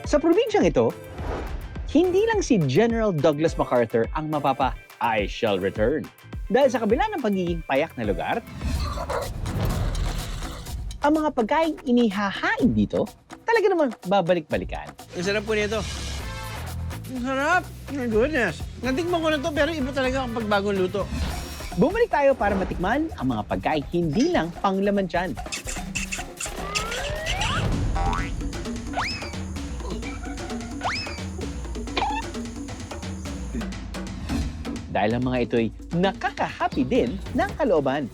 Sa probinsyang ito, hindi lang si General Douglas MacArthur ang I shall return. Dahil sa kabila ng pagiging payak na lugar, ang mga pagkain inihahain dito, talaga namang babalik-balikan. Ang sarap po nito. Ang sarap! My goodness! Natikman ko na to pero iba talaga ang pagbagong luto. Bumalik tayo para matikman ang mga pagkain hindi lang panglaman tiyan. Dahil ang mga ito'y nakaka-happy din ng kalooban.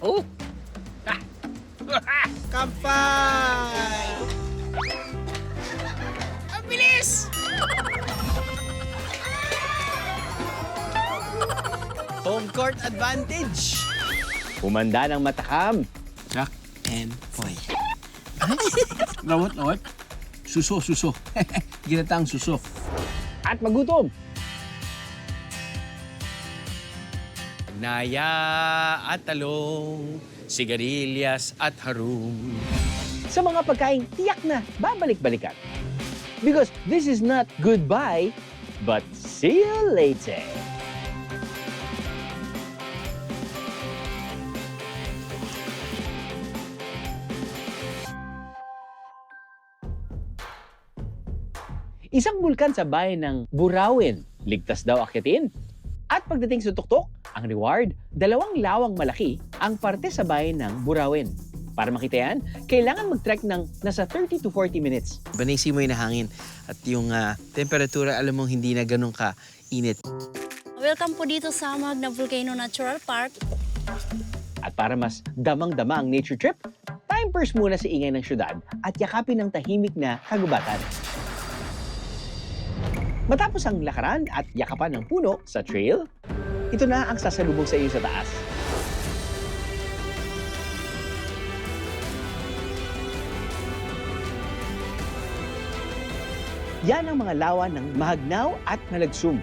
Oh! Kampay! Ang bilis! Home court advantage! Humanda ng matakam. Jack and Poy. Lawat-lawat. Suso. Ginataang suso. At magutom. Naya at talong, sigarilyas at harum. Sa mga pagkain tiyak na babalik-balikan. Because this is not goodbye, but see you later. Isang bulkan sa bayan ng Burawin, ligtas daw akyatin. At pagdating sa tuktok, ang reward, 2 lawang malaki ang parte sa bayan ng Burawin. Para makita yan, kailangan mag-trek ng nasa 30 to 40 minutes. Banaysi mo yung hangin at yung temperatura, alam mong hindi na ganun ka-init. Welcome po dito sa Magna Volcano Natural Park. At para mas damang-dama ang nature trip, time first muna sa ingay ng syudad at yakapin ng tahimik na kagubatan. Matapos ang lakaran at yakapan ng puno sa trail, ito na ang sasalubong sa iyo sa taas. Yan ang mga lawa ng Mahagnaw at Malagsum.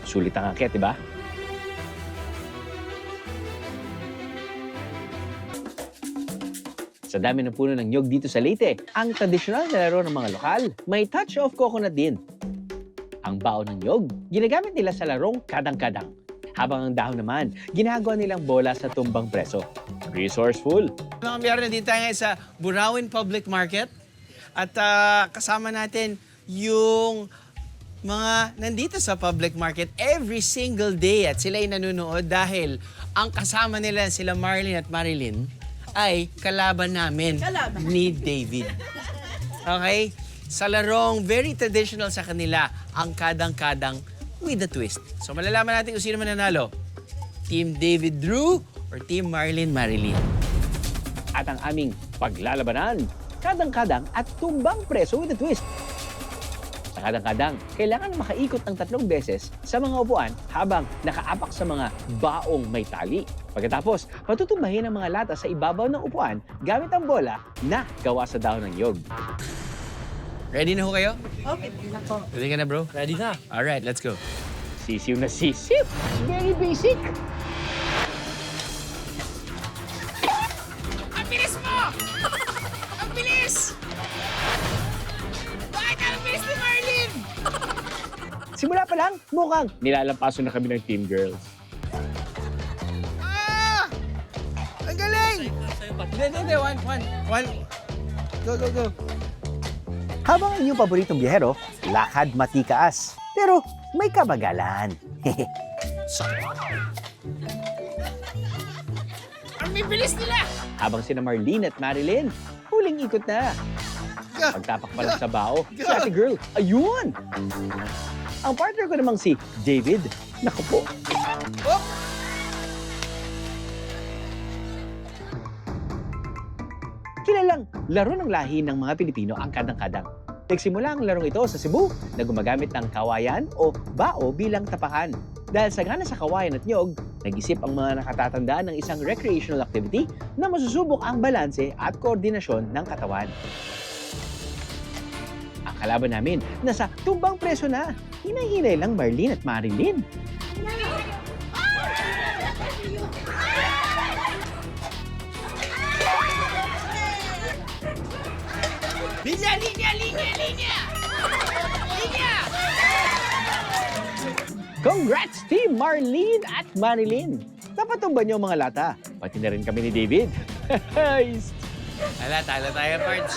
Sulit ang akyat, di ba? Sa dami ng puno ng nyog dito sa Leyte, ang tradisyonal na laro ng mga lokal, may touch of coconut din. Ang baon ng nyog, ginagamit nila sa larong kadang-kadang. Habang ang dahon naman, ginagawa nilang bola sa tumbang preso. Resourceful. Mga biyaro, nandito tayo ngayon sa Burawin Public Market. At kasama natin yung mga nandito sa public market every single day. At sila ay nanonood dahil ang kasama nila sila Marlene at Marilyn ay kalaban namin ni David. Okay? Sa larong very traditional sa kanila, ang kadang-kadang with a twist. So malalaman natin kung sino mananalo. Team David Drew or Team Marlene Marilyn. At ang aming paglalabanan, kadang-kadang at tumbang preso with a twist. Sa kadang-kadang, kailangan makaikot ng 3 beses sa mga upuan habang nakaapak sa mga baong may tali. Pagkatapos, patutumbahin ang mga lata sa ibabaw ng upuan gamit ang bola na gawa sa dahon ng nyog. Ready na ho kayo? Okay. Ready ka na, bro? Ready na. Alright, let's go. Sisiw na sisiw. Very basic. Ang bilis mo! Ang bilis! Bakit ang bilis ni Marlene? Simula pa lang, mukhang nilalampaso na kami ng team girls. Ah! Ang galing! Hindi. One. Go. Habang ang inyong paboritong biyahero, lakad matikaas. Pero may kabagalan. Ang bilis nila! Habang sina Marlene at Marilyn, huling ikot na. Pagtapak pa lang sa bao, si ate girl, ayun! Ang partner ko namang si David, naku po. Oh! Kilalang laro ng lahi ng mga Pilipino ang kadang-kadang. Nagsimula ang larong ito sa Cebu na gumagamit ng kawayan o bao bilang tapakan. Dahil sagana sa kawayan at nyog, nag-isip ang mga nakatatandaan ng isang recreational activity na masusubok ang balanse at koordinasyon ng katawan. Ang kalaban namin, nasa tumbang preso na. Hinay-hinay lang Marlene at Marilyn. Linya, linya, linya, linya! Linya! Congrats, Team Marlene at Marilyn! Napatumba niyo ang mga lata. Pati na rin kami ni David. Ala, talo tayo, Pards.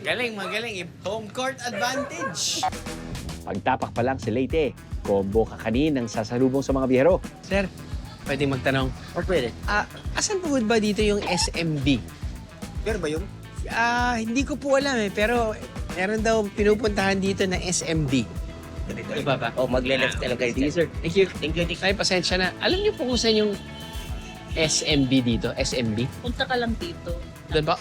Galing, magaling. Home court advantage. Pagtapak pa lang si Leyte, combo kakanin ng sasalubong sa mga biyero. Sir, pwede magtanong? O pwede. Asan po ba dito yung SMB? Pero ba yun? Hindi ko po alam pero meron daw pinupuntahan dito na SMB. Iba ba? O, magle-left talaga Sige, ito. sir. Thank you. Thank you. Ay, pasensya na. Alam niyo po kung saan yung SMB dito? SMB? Punta ka lang dito. Doon ba?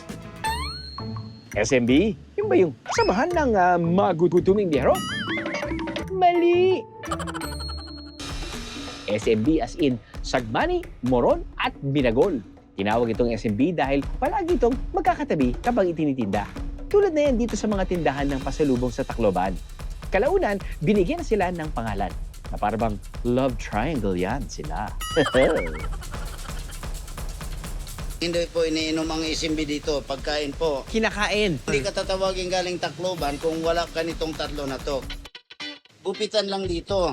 SMB? Yung ba yung samahan ng magugutuming biyero? Mali! SMB as in Sagmani, Moron at Binagol. Tinawag itong SMB dahil palagi itong magkakatabi kapag itinitinda. Tulad na yan dito sa mga tindahan ng pasalubong sa Tacloban. Kalaunan, binigyan na sila ng pangalan na parang love triangle yan sila. Hindi po iniinom ang isimbi dito. Pagkain po. Kinakain. Hindi ka tatawagin galing Tacloban kung wala ganitong tatlo na to. Gupitan lang dito.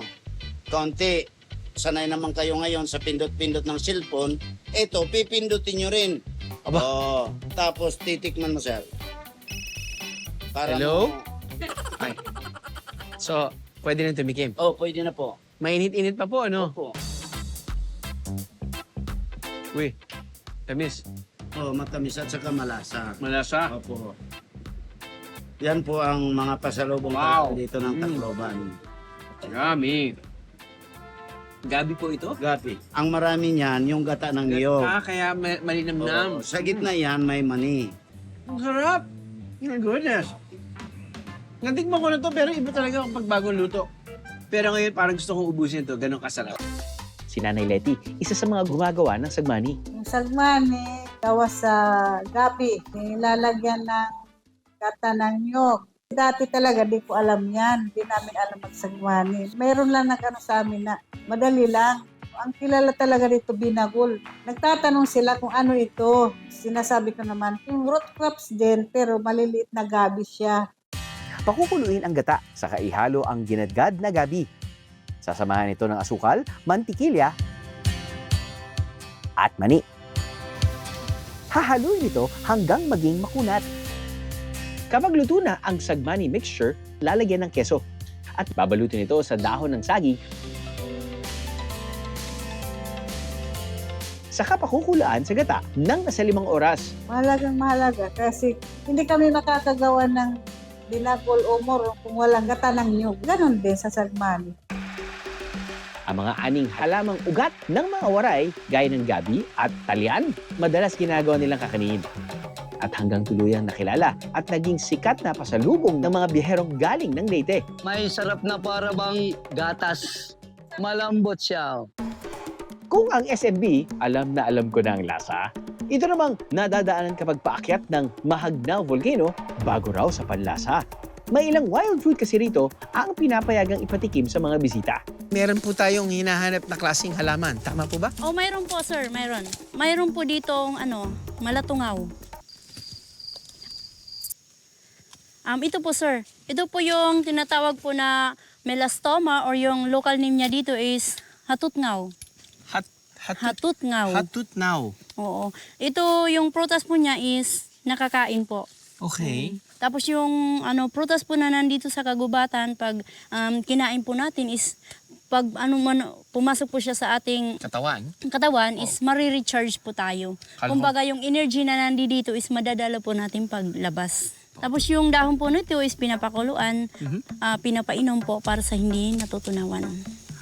Konti. Sanay naman kayo ngayon sa pindot-pindot ng cellphone. Ito, pipindutin nyo rin. Aba. Oo. Tapos titikman mo, sir. Para Hello? mo- Ay. So, pwede nang tumikim. Oh, pwede na po. Mainit-init pa po, ano? Opo. Uy, tamis. Oh, matamis at saka malasa. Malasa. Opo. Yan po ang mga pasalubong Wow. dito ng Tacloban. Yummy. Gabi po ito? Gapi. Ang marami niyan, yung gata ng niyog. Kaya malinamnam. Oo, sa gitna yan, may mani. Ang sarap. Oh my goodness. Natikman ko na to pero iba talaga ang pagbagong luto. Pero ngayon parang gusto kong ubusin to, ganun kasarap. Si Nanay Leti, isa sa mga gumagawa ng Sagmani. Yung sagmani, gawa sa gabi, nilalagyan ng gata ng nyog. Dati talaga, di ko alam yan. Di namin alam magsagmani. Mayroon lang nag-ano sa amin na madali lang. Ang kilala talaga dito, binagol. Nagtatanong sila kung ano ito. Sinasabi ko naman, yung root crops din, pero maliliit na gabi siya. Pakukuluin ang gata, saka ihalo ang ginadgad na gabi. Sasamahan ito ng asukal, mantikilya, at mani. Hahaluin ito hanggang maging makunat. Kapag luto na ang Sagmani mixture, lalagyan ng keso at babalutin ito sa dahon ng saging. Saka pakukulaan sa gata ng nasa 5 oras. Mahalagang mahalaga kasi hindi kami makakagawa ng binagol o moro kung walang gata ng nyog. Ganon din sa sagmani. Ang mga aning halamang ugat ng mga waray, gaya ng gabi at talyan, madalas ginagawa nilang kakanin. At hanggang tuluyang nakilala at naging sikat na pasalubong ng mga biherong galing ng Leyte. May sarap na para bang gatas. Malambot siya. Kung ang SMB, alam na alam ko na ang lasa, ito namang nadadaanan kapag paakyat ng Mahagnaw Volcano bago raw sa panlasa. May ilang wild fruit kasi rito ang pinapayagang ipatikim sa mga bisita. Meron po tayong hinahanap na klaseng halaman. Tama po ba? Oh, mayroon po, sir. Mayroon. Mayroon po ditong, malatungaw. Ito po, sir. Ito po yung tinatawag po na melastoma or yung local name niya dito is hatutngaw. Hatutngaw. Hatutnaw. Oo. Ito, yung prutas po niya is nakakain po. Okay. Tapos yung prutas po na nandito sa kagubatan, pag kinain po natin is, pag pumasok po siya sa ating katawan is marirecharge po tayo. Kumbaga yung energy na nandito is madadala po natin paglabas. Tapos yung dahon po nito is pinapakuluan, pinapainom po para sa hindi natutunawan.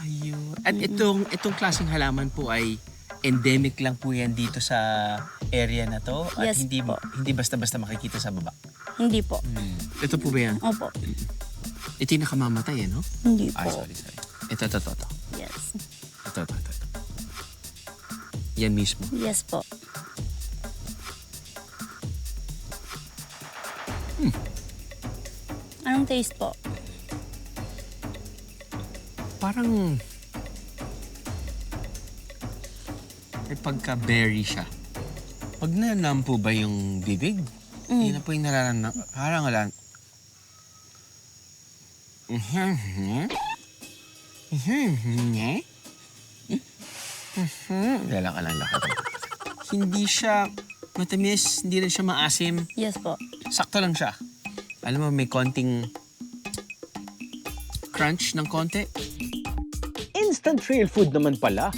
Ayun. At itong klaseng halaman po ay endemic lang po yan dito sa area na to at Yes hindi po. hindi basta-basta makikita sa baba. Hindi po. Ito po ba yan? Opo. Ito yung nakamamatay, no? Hindi po. Ay, sorry. Ito. Yes. Ito. Yan mismo. Yes po. Anong taste po? Parang may pagka-berry siya. Pag nanam po ba yung bibig? Yun na po yung nararamdaman. Parang wala. Lala ka lang lakad. Hindi siya matamis, hindi rin siya maasim. Yes po. Sakto lang siya. Alam mo, may konting crunch ng konti. Instant trail food naman pala.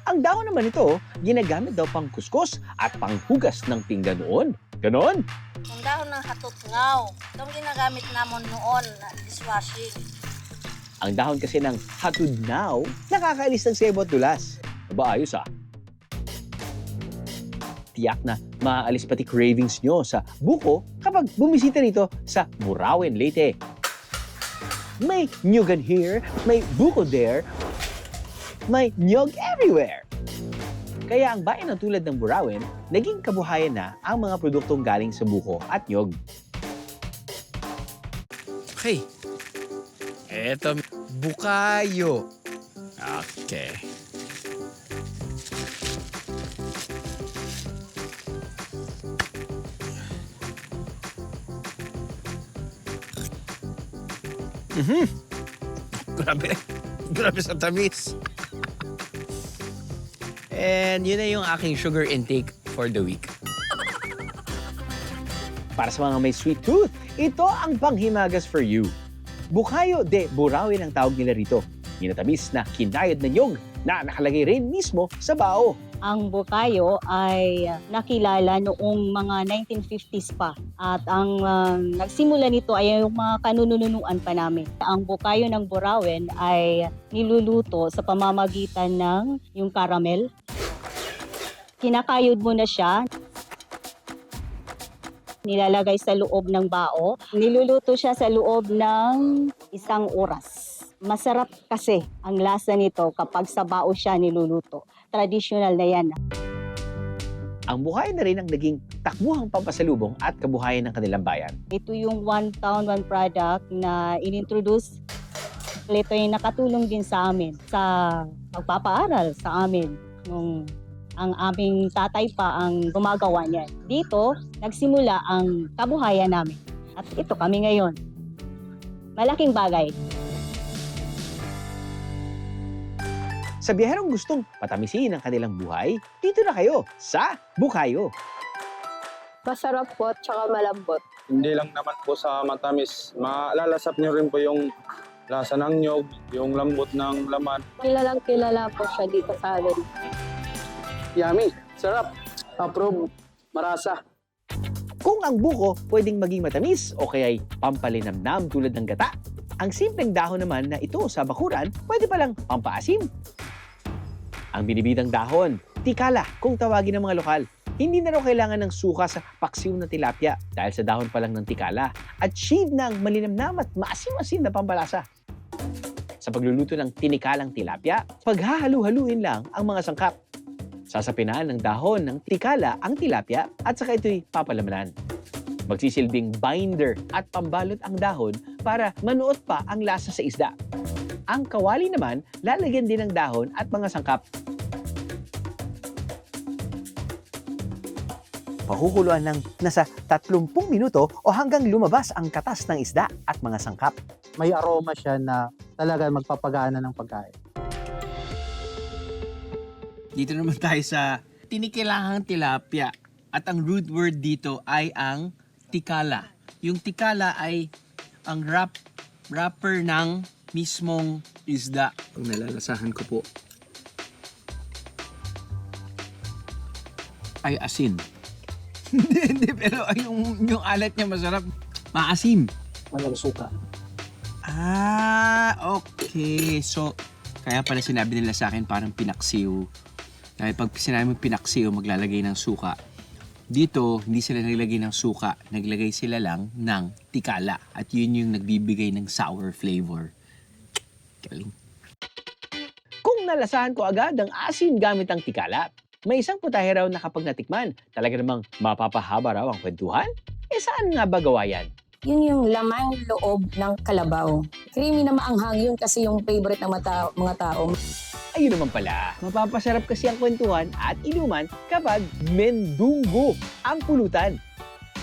Ang dahon naman ito, ginagamit daw pang kuskus at panghugas ng pinggan noon. Ganon? Ang dahon ng hatutngaw. Itong ginagamit namon noon, dishwashing. Ang dahon kasi ng hatudnaw, nakakaalis ng sebo at dulas. Aba, ayos ah. Tiyak na maaalis pati cravings nyo sa buko kapag bumisita rito sa Burauen, Leyte. May nyugan here, may buko there, may nyog everywhere. Kaya ang bayan ng tulad ng Burauen, naging kabuhayan na ang mga produktong galing sa buko at nyog. Okay. Eto, bukayo. Okay. Grabe. Grabe sa tamis. And yun na yung aking sugar intake for the week. Para sa mga may sweet tooth, ito ang panghimagas for you. Bukayo de Burauen ang tawag nila rito. Ginatamis na kinayod na nyog na nakalagay rin mismo sa bao. Ang bukayo ay nakilala noong mga 1950s pa. At ang nagsimula nito ay yung mga kanununuan pa namin. Ang bukayo ng Burauen ay niluluto sa pamamagitan ng yung caramel. Kinakayod mo na siya. Nilalagay sa loob ng bao. Niluluto siya sa loob ng 1 oras. Masarap kasi ang lasa nito kapag sa bao siya niluluto. Traditional na yan. Ang bukayo na rin ang naging takbuhang pampasalubong at kabuhayan ng kanilang bayan. Ito yung one town, one product na inintroduce. Ito yung nakatulong din sa amin sa pagpapaaral sa amin. Nung ang aming tatay pa ang gumagawa niyan. Dito, nagsimula ang kabuhayan namin. At ito kami ngayon. Malaking bagay. Sa biyaherong gustong patamisin ang kanilang buhay, dito na kayo sa Bukayo. Masarap po at saka malambot. Hindi lang naman po sa matamis. Malalasap niyo rin po yung lasa ng nyog, yung lambot ng laman. Kilalang kilala po siya dito sa amin. Yummy. Sarap. Approve. Marasa. Kung ang buko pwedeng maging matamis o kaya'y pampalinamnam tulad ng gata, ang simpleng dahon naman na ito sa bakuran pwede palang pampaasim. Ang binibidang dahon, tikala kung tawagin ng mga lokal. Hindi na raw kailangan ng suka sa paksiw na tilapia dahil sa dahon pa lang ng tikala. Achieve na ang malinamnam at maasim-asim na pampalasa. Sa pagluluto ng tinikalang tilapia, paghahalu-haluin lang ang mga sangkap. Sasapinahan ng dahon ng tikala ang tilapia at saka ito'y papalamanan. Magsisilbing binder at pambalot ang dahon para manuot pa ang lasa sa isda. Ang kawali naman, lalagyan din ng dahon at mga sangkap. Pakukuluan ng nasa 30 minuto o hanggang lumabas ang katas ng isda at mga sangkap. May aroma siya na talaga magpapagana ng pagkain. Dito naman tayo sa tinikilahang tilapia. At ang root word dito ay ang tikala. Yung tikala ay ang wrapper ng mismong isda. Ang nalalasahan ko po ay asin. Hindi, pero yung alat niya masarap. Maasim. Walang suka. Okay. So, kaya pala sinabi nila sa akin parang pinaksiw. Dahil pag sinabi mo pinaksiw, maglalagay ng suka. Dito, hindi sila naglagay ng suka. Naglagay sila lang ng tikala. At yun yung nagbibigay ng sour flavor. Galing. Kung nalasahan ko agad ang asin gamit ang tikala, may isang putahe raw na kapag natikman, talaga namang mapapahaba raw ang kwentuhan? Saan nga ba gawa yan? Yun yung lamang loob ng kalabaw. Creamy na maanghang yun kasi yung favorite ng mga tao. Ayun naman pala, mapapasarap kasi ang kwentuhan at inuman kapag mendunggo ang pulutan.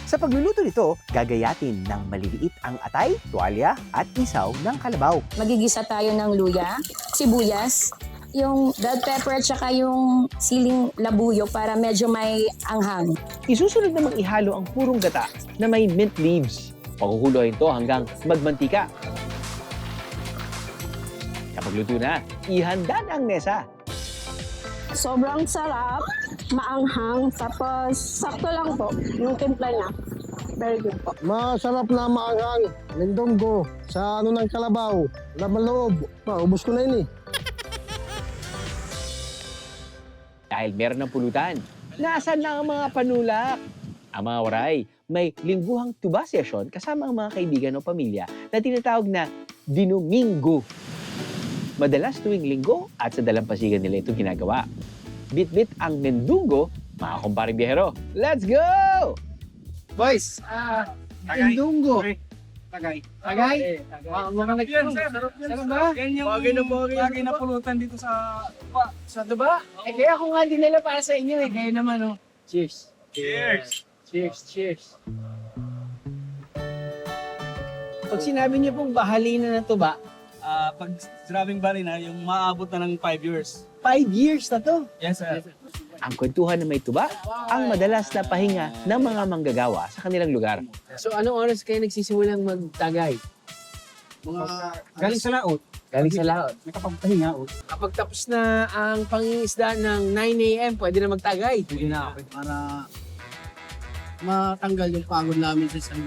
Sa pagluluto nito, gagayatin ng maliliit ang atay, tuwalya at isaw ng kalabaw. Magigisa tayo ng luya, sibuyas, yung bell pepper at saka yung siling labuyo para medyo may anghang. Isusunod namang ihalo ang purong gata na may mint leaves. Pakuhuluhin to hanggang magmantika. Kapag luto na, ihanda na ang mesa. Sobrang sarap, maanghang, tapos sakto lang po yung timpla niya. Very good po. Masarap na maanghang, lindonggo, sa ano ng kalabaw, laman loob. Ubus ko na yun eh. Dahil meron ng pulutan, nasaan na ang mga panulak? Ang mga waray, may lingguhang tuba session kasama ang mga kaibigan o pamilya na tinatawag na Dinomingo. Madalas tuwing linggo at sa dalampasigan nila ito ginagawa. Bit-bit ang mendunggo, mga kumparing biyahero. Let's go! Boys, Mendunggo. Tagay. Tagay? Mga sarap ba? Bagay na pulutan dito sa diba? Kaya ako nga dinala para sa inyo eh. Kaya naman oh. Cheers. Cheers. Cheers. Cheers. Pag sinabi niyo pong bahalina na tuba, pag sinabing bali na, yung maabot na ng 5 years. 5 years na to. Yes, sir. Ang kwentuhan na may tuba, ang madalas na pahinga ng mga manggagawa sa kanilang lugar. So anong oras kayo nagsisimulang magtagay? Galing sa laot. Galing sa laot. Nakapagpahinga. Kapag tapos na ang pangingisda ng 9 a.m., pwede na magtagay. Pwede na ako para matanggal yung pagod namin sa isang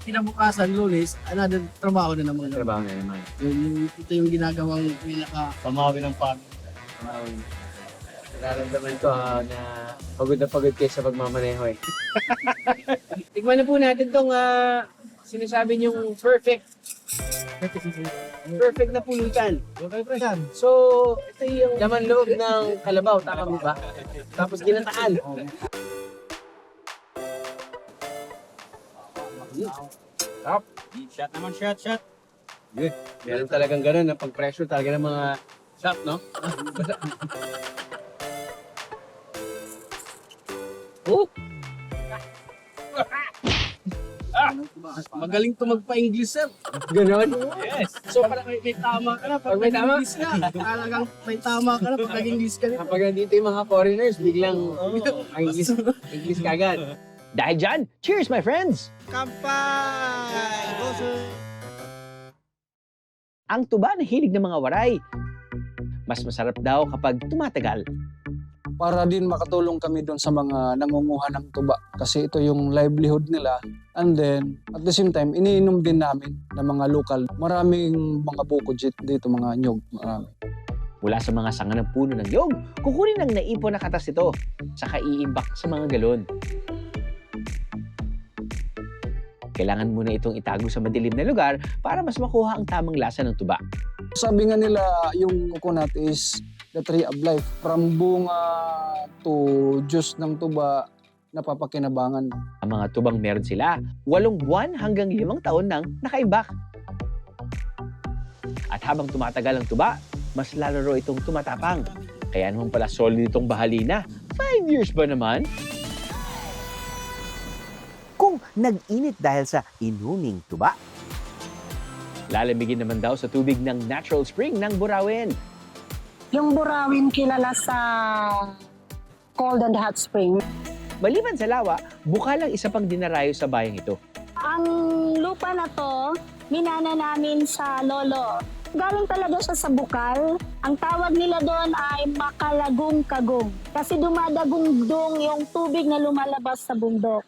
kinabukasan, Lunes, another trabaho na naman. Trabaho na naman. Ito yung ginagawang pinaka pamawi ng pagod. Nararamdaman ko na pagod kayo sa pagmamaneho eh. Tikman na po natin itong sinasabi niyong perfect na pulutan. So, ito yung laman loob ng kalabaw, tama ba? Tapos ginataan. Stop. Shot naman, shot. Good. Meron talagang ganun na pag-pressure talaga ng mga shot, no? Oh! Magaling to magpa-English, sir. Ganon? Yes. So, parang may tama ka na. Pag may tama? English ka. Talagang may tama ka na pag nag-English ka na. Kapag nandito yung mga foreigners, biglang English kagad. Dahil dyan, cheers my friends! Kampay! Go, sir! Ang tuba na hilig ng mga waray. Mas masarap daw kapag tumatagal. Para din makatulong kami doon sa mga nangunguha ng tuba kasi ito yung livelihood nila. And then, at the same time, iniinom din namin ng mga lokal. Maraming mga bukod dito, mga nyog. Marami. Mula sa mga sanga ng puno ng nyog, kukunin ang naipon na katas ito, saka iimbak sa mga galon. Kailangan muna itong itago sa madilim na lugar para mas makuha ang tamang lasa ng tuba. Sabi nga nila, yung coconut is the tree of life. From bunga to juice ng tuba, napapakinabangan. Ang mga tubang meron sila, 8 buwan hanggang 5 taon nang nakaimbak. At habang tumatagal ang tuba, mas lalo ro itong tumatapang. Kaya naman pala solid itong bahalina. 5 years ba naman? Kung nag-init dahil sa inuming tuba, Lalamigin naman daw sa tubig ng natural spring ng Burawin. Yung Burawin kilala sa cold and hot spring. Maliban sa lawa, bukal ang isa pang dinarayo sa bayang ito. Ang lupa na to, minana namin sa lolo. Galing talaga siya sa bukal. Ang tawag nila doon ay makalagong-kagong. Kasi dumadagong-dong yung tubig na lumalabas sa bundok.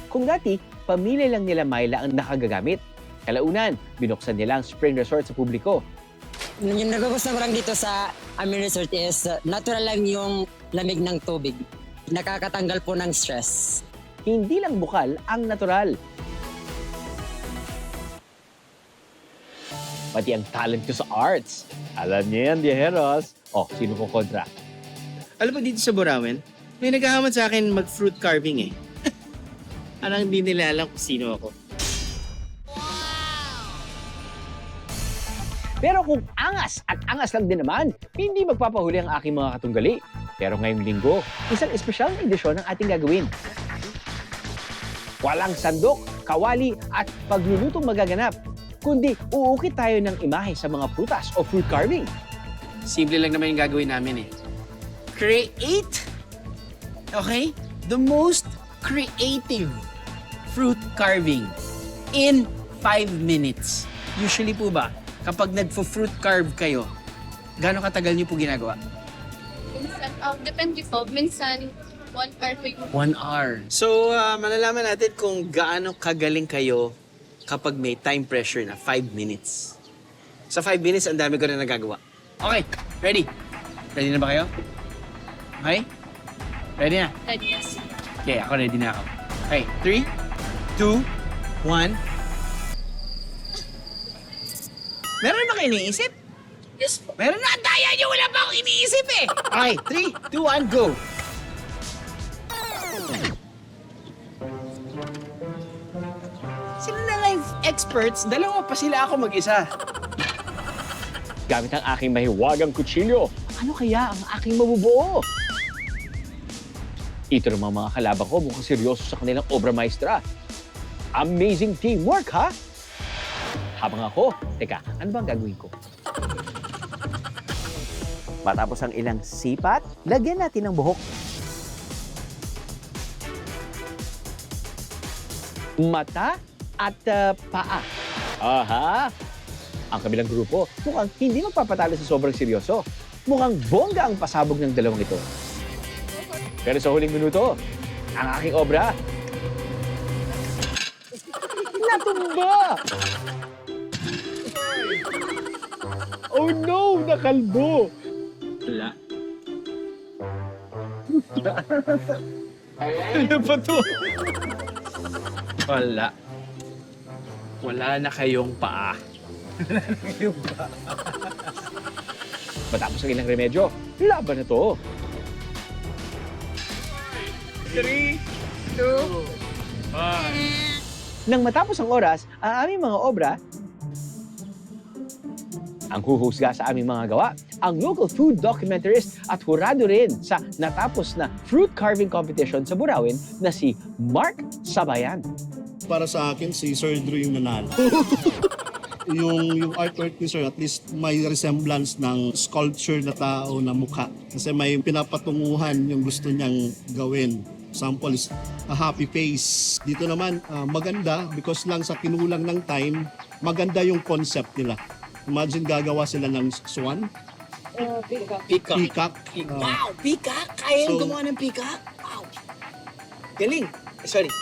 Kung dati, pamilya lang nila Myla ang nakagagamit. Kalaunan, binuksan nila ang spring resort sa publiko. Yung nagugustuhan ko lang dito sa aming resort is natural lang yung lamig ng tubig. Nakakatanggal po ng stress. Hindi lang bukal ang natural. Pati ang talent ko sa arts. Alam niyo yan, Diajeros. Oh, sino ko kontra? Alam mo dito sa Burawin, may naghahamon sa akin mag-fruit carving eh. Anong hindi nila alam kung sino ako. Pero kung angas at angas lang din naman, hindi magpapahuli ang aking mga katunggali. Pero ngayong linggo, isang espesyal na edisyon ang ating gagawin. Walang sandok, kawali at paglulutong magaganap, kundi uukit tayo ng imahe sa mga prutas o fruit carving. Simple lang naman yung gagawin namin eh. Create, okay, the most creative fruit carving in 5 minutes. Usually po ba, kapag nagfo-fruit carve kayo, gaano katagal niyo po ginagawa? Minsan, depende po. Minsan, 1 hour po yung 1 hour. So, malalaman natin kung gaano kagaling kayo kapag may time pressure na 5 minutes. Sa 5 minutes, ang dami ko na nagagawa. Okay, ready? Ready na ba kayo? Okay? Ready na? ready. Yes. Okay, ako ready na ako. Okay, 3, 2, 1. Meron ba kayo iniisip? Yes po. Meron na, ang daya nyo! Wala pa akong iniisip eh! Okay, 3, 2, 1, go! Sila na nga yung experts, dalawa pa sila ako mag-isa. Gamit ang aking mahiwagang kutsilyo, ano kaya ang aking mabubuo? Ito naman mga kalaban ko mukhang seryoso sa kanilang obra maestra. Amazing teamwork, ha? Habang ako, teka, ano bang gagawin ko? Matapos ang ilang sipat, lagyan natin ng buhok. Mata at paa. Aha! Ang kabilang grupo mukhang hindi magpapatalo sa sobrang seryoso. Mukhang bongga ang pasabog ng dalawang ito. Pero sa huling minuto, ang aking obra natumba! Oh no! Nakalbo! Wala. Ano ba to? Wala. Wala na kayong paa. Matapos ang ilang remedyo, laban na to. 3, 2, 1. Nang matapos ang oras, ang aming mga obra, ang huhusga sa aming mga gawa, ang local food documentarist at hurado rin sa natapos na fruit carving competition sa Burawin na si Mark Sabayan. Para sa akin, si Sir Drew yung nanalo. yung artwork ni Sir, at least may resemblance ng sculpture na tao na mukha. Kasi may pinapatunguhan yung gusto niyang gawin. Example is a happy face. Dito naman, maganda because lang sa kinulang ng time, maganda yung concept nila. Imagine gagawa sila ng swan. Peacock. Wow! Peacock! Kaya So- gumawa ng peacock? Wow! Galing! Sorry.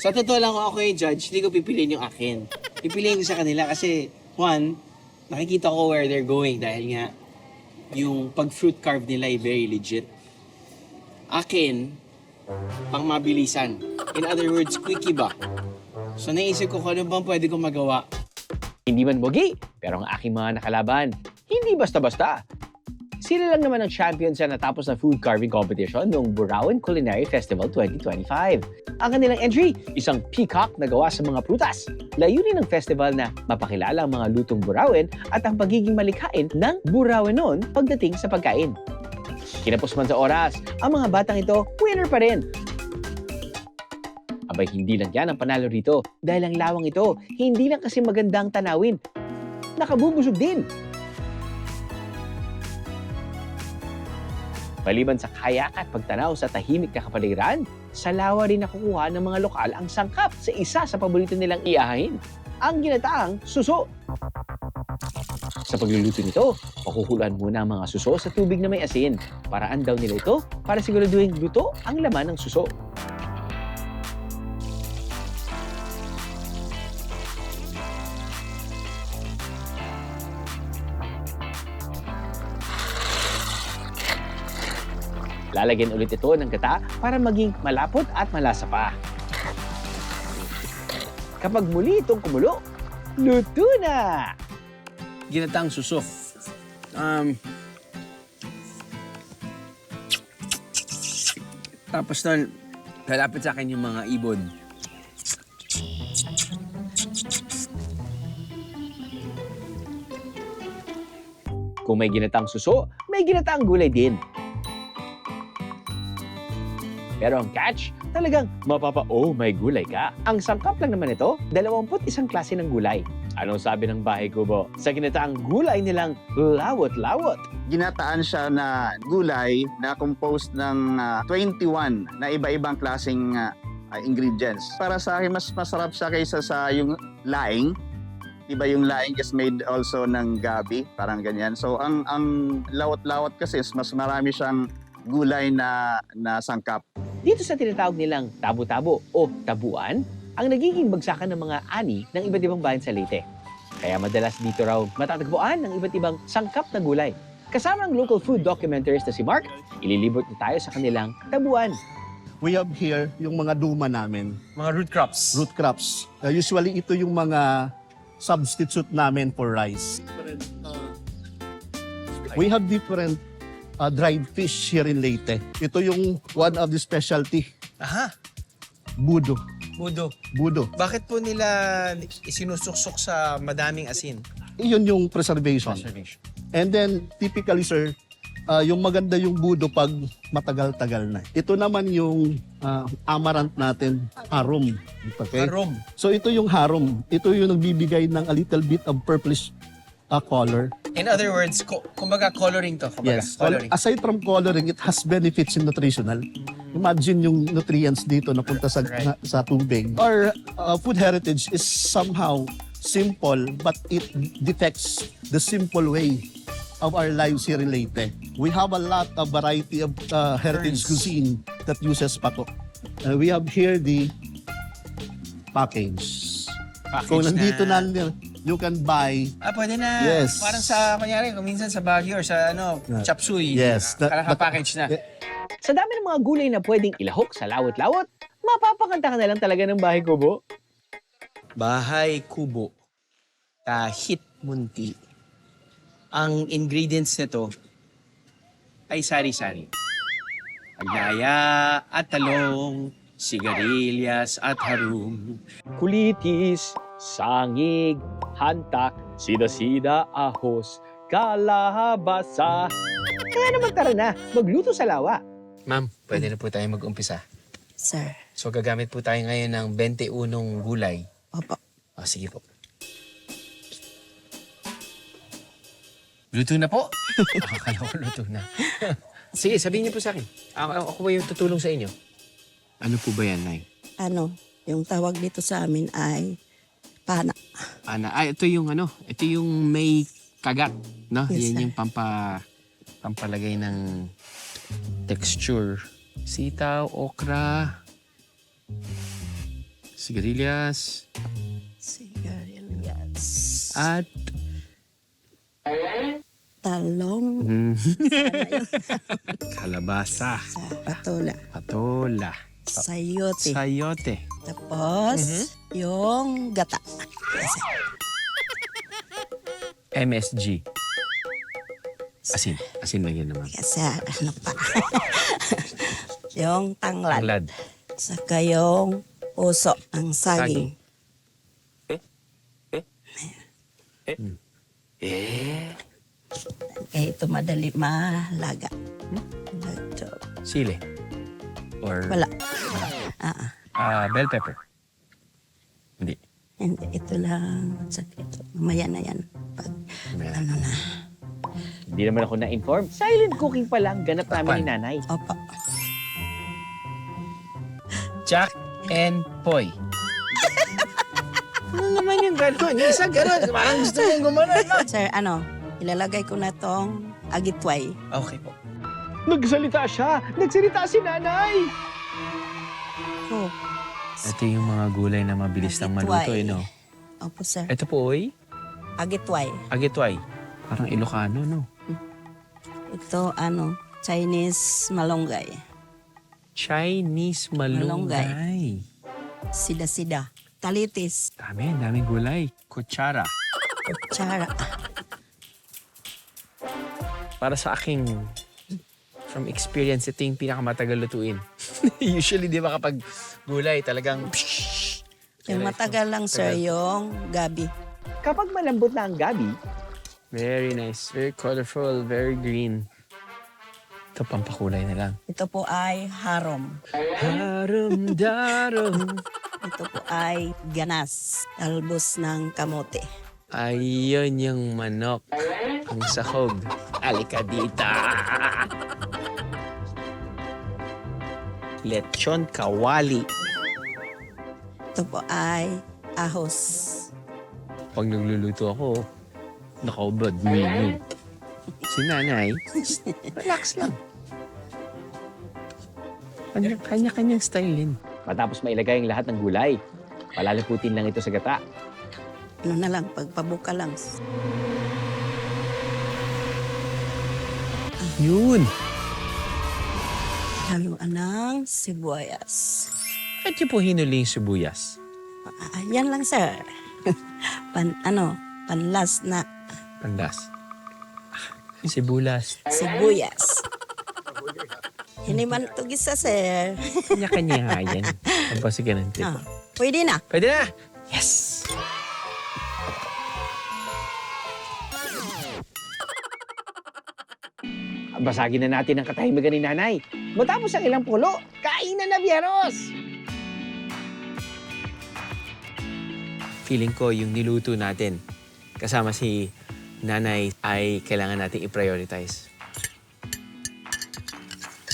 Sa totoo lang ako yung judge, hindi ko pipiliin yung akin. Pipiliin ko sa kanila kasi, one, nakikita ko where they're going dahil nga yung pag-fruit carve nila ay very legit. Akin, pang mabilisan. In other words, quickie ba? So naisip ko kung ano bang pwede kong magawa. Hindi man bogi, pero ang aking mga nakalaban, hindi basta-basta. Sila lang naman ang champion sa natapos na food carving competition noong Burawin Culinary Festival 2025. Ang kanilang entry, isang peacock na gawa sa mga prutas. Layunin ng festival na mapakilala ang mga lutong Burawin at ang pagiging malikhain ng Burawinon pagdating sa pagkain. Kinapos man sa oras, ang mga batang ito, winner pa rin. Abay, hindi lang yan ang panalo rito dahil ang lawang ito, hindi lang kasi magandang tanawin. Nakabubusog din. Maliban sa kayak at pagtanaw sa tahimik na kapaligiran, sa lawa rin nakukuha ng mga lokal ang sangkap sa isa sa paborito nilang iahahin, ang ginataang suso. Sa pagluluto nito, pakukulan muna ang mga suso sa tubig na may asin. Paraan daw nila ito para siguraduhin luto ang laman ng suso. Lalagyan ulit ito ng gata para maging malapot at malasa pa. Kapag muli itong kumulo, luto na! Ginataang suso. Tapos nun, lalapit sa akin yung mga ibon. Kung may ginataang suso, may ginataang gulay din. Pero ang catch, talagang mapapa-oh may gulay ka. Ang sangkap lang naman ito, 21 klase ng gulay. Anong sabi ng Bahay Kubo sa ginataang gulay nilang lawot-lawot? Ginataan siya na gulay na composed ng 21 na iba-ibang klaseng ingredients. Para sa akin, mas masarap siya kaysa sa yung laing. Diba yung laing is made also ng gabi, parang ganyan. So ang lawot-lawot kasi mas marami siyang gulay na sangkap. Dito sa tinatawag nilang tabo-tabo o tabuan, ang nagiging bagsakan ng mga ani ng iba't ibang bayan sa Leyte. Kaya madalas dito raw matatagpuan ng iba't ibang sangkap na gulay. Kasama ang local food documentarist na si Mark, ililibot na tayo sa kanilang tabuan. We have here yung mga duma namin. Mga root crops. Root crops. Usually ito yung mga substitute namin for rice. We have different dried fish here in Leyte. Ito yung one of the specialty. Aha, Budo. budo. Budo. Bakit po nila isinusuksok sa madaming asin? Iyon yung preservation. And then, typically, sir, yung maganda yung budo pag matagal-tagal na. Ito naman yung amaranth natin, harum. Okay? Harum. So ito yung harum. Ito yung nagbibigay ng a little bit of purplish color. In other words, kumbaga coloring to. Kumbaga, Yes. coloring. Aside from coloring, it has benefits in nutritional. Imagine yung nutrients dito na punta sa tubig. Our food heritage is somehow simple, but it depicts the simple way of our lives here in Leyte. We have a lot of variety of heritage cuisine that uses pato. We have here the package. Kung nandito na, you can buy. Pwede na. Yes. Parang sa, kunyari, kung minsan sa Baguio or sa chop suey. Yes. Naka-package na. Sa dami ng mga gulay na pwedeng ilahok sa lawot-lawot, mapapakanta ka na lang talaga ng Bahay Kubo. Bahay Kubo. Kahit munti. Ang ingredients nito ay sari-sari. Paglaya at talong, sigarilyas at harum. Kulitis, sangig, hantak, sida-sida, ahos, kalabasa. Kaya naman tara na, magluto sa lawa. Ma'am, pwede na po tayo mag-umpisa. Sir. So gagamit po tayo ngayon ng 21 gulay. Opo. Sige po. Luto na po? Akala ko luto na. Sige, sabihin niyo po sa akin. Ako ba yung tutulong sa inyo? Ano po ba yan, Nay? Yung tawag dito sa amin ay pana. Pana. Ito yung ito yung may kagat, no? Yes, Yan yung pampalagay ng texture. Sitaw, okra, sigarilyas, at talong, kalabasa, patola, sayote. Tapos, yung gata. MSG. Asin lang yan naman. Kasi ano pa. Yung tanglad. Tanglad. Saka yung puso, ang saging. Ito madali malaga. Sili. Or Wala. bell pepper. Hindi. Hindi, ito lang. Ito, mamaya na yan. Pag, ano na. Hindi naman ako na-inform. Silent cooking pa lang, ganap namin ni Nanay. Opo. Jack and Poy. Ano naman yung gano'n? Yung isang gano'n. Parang gusto mong gumanon. Sir, ilalagay ko na tong agitway. Okay po. Nagsalita siya! Nagsalita si Nanay! Oh. Ito yung mga gulay na mabilis lang maluto, no? Opo, sir. Ito po, oy? Agitway. Agitway. Parang Ilocano, no? Ito, Chinese malunggay. Chinese malunggay. Sida-sida. Talitis. Daming gulay. Kutsara. Kutsara. Para sa aking from experience, ito yung pinakamatagal lutuin. Usually, di ba kapag gulay, talagang Yung matagal lang, sir, yung gabi. Kapag malambot na ang gabi, Very nice. Very colorful. Very green. Ito, pampakulay na lang. Ito po ay harom. Harom-darom. Ito po ay ganas, talbos ng kamote. Ayun yung manok. Ang sahog. Alika dita. Lechon kawali. Ito po ay ahos. Pag nagluluto ako, nakaubad. Si nanay, relax lang. Kanya-kanyang style din. Matapos mailagay ang lahat ng gulay, palalaputin lang ito sa gata. Ano na lang, pagpabuka lang. Yun. Haluan ng sibuyas. Bakit niyo po hinuli yung sibuyas? Yan lang, sir. Panlas na Pandas. Sibulas. sibuyas. Hindi man ito gisa, sir. Kanya-kanya yan. Pagpasok ka ng tip. Pwede na. Pwede na! Yes! Basagin na natin ang katahimikan ni nanay. Matapos ang ilang pulo, kainan na, Biyernos! Feeling ko yung niluto natin kasama si nanay ay kailangan natin i-prioritize.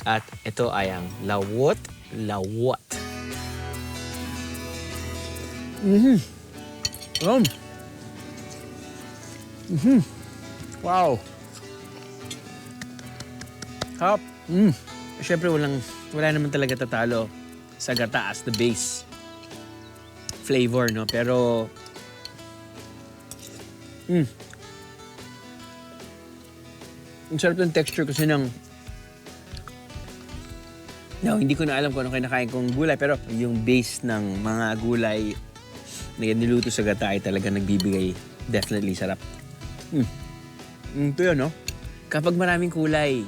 At ito ay ang lawot. Wow! Hop! Siyempre wala naman talaga tatalo sa gata as the base flavor, no? Pero ang sarap ng texture kasi hindi ko na alam kung ano kinakain kong gulay, pero yung base ng mga gulay na niluto sa gata ay talaga nagbibigay definitely sarap. Ito yun, no? Kapag maraming kulay,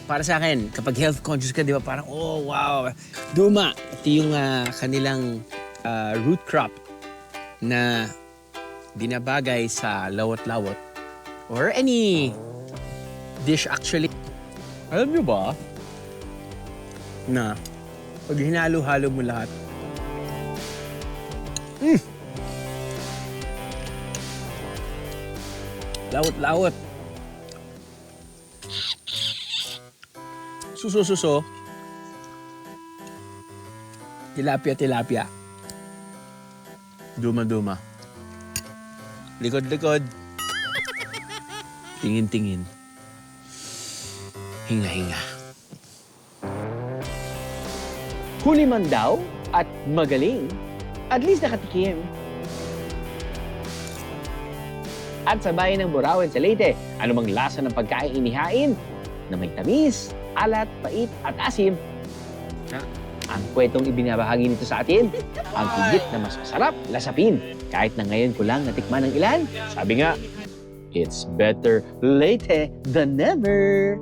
para sa akin, kapag health conscious ka, di ba, parang, oh, wow, duma. Ito yung kanilang root crop na binabagay sa lawot-lawot or any dish actually. Alam nyo ba na pag hinalo-halo mo lahat, lawot-lawot. Suso-suso. Tilapia-tilapia. Duma-duma. Likod-likod. Tingin-tingin. Hinga-hinga. Huli man daw at magaling, at least nakatikim. At sa bayan ng Burauen sa Leyte, ano mang lasa ng pagkain inihain na may tamis, alat, pait at asim. Ang kwentong ibinabahagi nito sa atin, ang higit na mas masarap lasapin. Kahit na ngayon ko lang natikman ng ilan, sabi nga, it's better late than never.